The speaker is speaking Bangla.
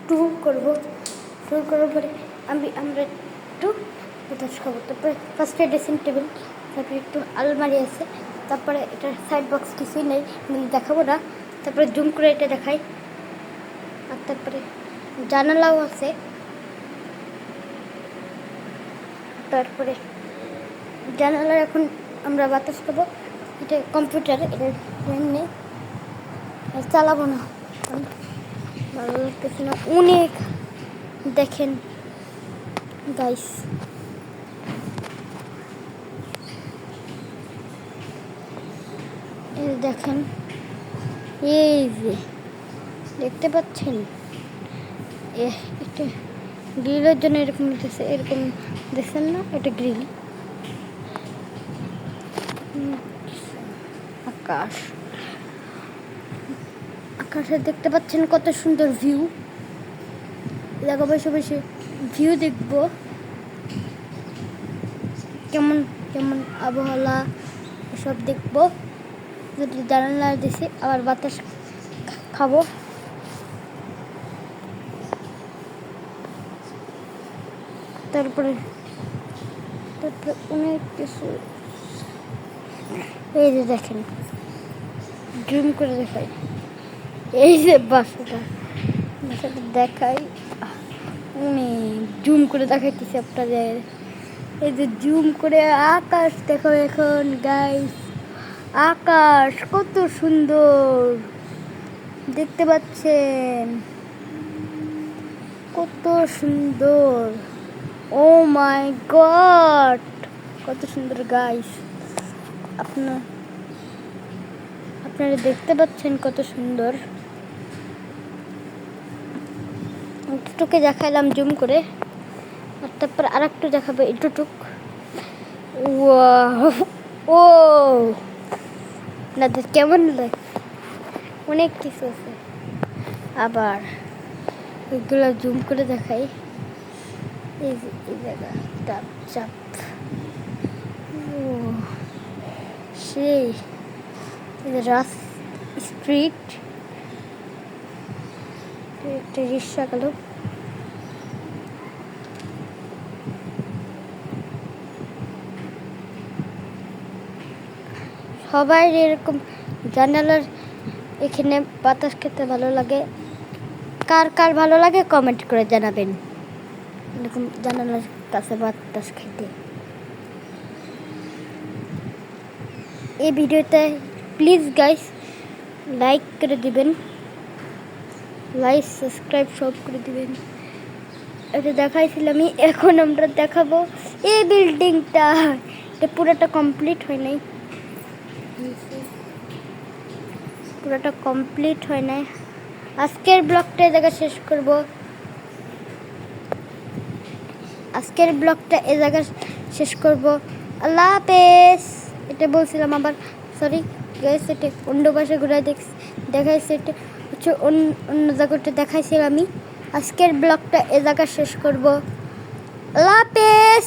শুরু করার পরে আমরা একটু বাতাস খাবো। তারপরে ফার্স্টে ড্রেসিং টেবিল, তারপরে একটু আলমারি আছে, তারপরে এটার সাইড বক্স কিছুই নেই, দেখাবো না। তারপরে জুম করে এটা দেখাই। আর তারপরে জানালাও আছে। তারপরে জানালার এখন আমরা বাতাস পাবো। এটা কম্পিউটার, এটা এমনি চালাবো না, ভালো লাগতেছে না অনেক। দেখেন গাইস, দেখেন এই যে দেখতে পাচ্ছেন, এটা গ্রিলের জন্য এরকম দিতেছে, এরকম দেখছেন না? এটা গ্রিল। আকাশে দেখতে পাচ্ছেন কত সুন্দর ভিউ। দেখো বসে বসে ভিউ দেখবো, কেমন কেমন আবহাওয়া এসব দেখবো। যদি জানালা দিছি আবার বাতাস খাবো। তারপরে অনেক কিছু। এই যে দেখেন, জুম করে দেখাই, এই যে বাসাটা দেখাই, জুম করে দেখাইতেছি আপনাদের। এই যে জুম করে আকাশ দেখো এখন গাইস, আকাশ কত সুন্দর দেখতে পাচ্ছেন, কত সুন্দর। ও মাই গড, কত সুন্দর গাইস। আপনারা দেখতে পাচ্ছেন কত সুন্দর। একটুকে দেখাইলাম জুম করে, আর তারপর আর একটু দেখাবো এটুটুক। ও আপনাদের কেমন লাগে? অনেক কিছু আছে, আবার ওইগুলো জুম করে দেখাই। এই যে এই জায়গা চাপ চাপ, সেই রাস স্ট্রিট, একটা রিক্সা গেল। সবাই এরকম জানালার এখানে বাতাস খেতে ভালো লাগে। কার কার ভালো লাগে কমেন্ট করে জানাবেন, এরকম জানালার কাছে বাতাস খেতে। এই ভিডিওতে প্লিজ গাইস লাইক করে দিবেন, লাইক সাবস্ক্রাইব সব করে দিবেন। এটা দেখাইছিলাম আমি, এখন আমরা দেখাবো এই বিল্ডিংটা। এটা পুরোটা কমপ্লিট হয় নাই, পুরোটা কমপ্লিট হয় নাই। আজকের ব্লগটা এই জায়গায় শেষ করব, আজকের ব্লগটা এই জায়গায় শেষ করব। আল্লাহ হাফেজ। এটা বলছিলাম আবার, সরি গাইস, এটা অন্য পাশে ঘুরে দেখাইছি, এটা হচ্ছে অন্য জায়গাটা দেখাইছিলাম আমি। আজকের ব্লগটা এই জায়গায় শেষ করব। আল্লাহ হাফেজ।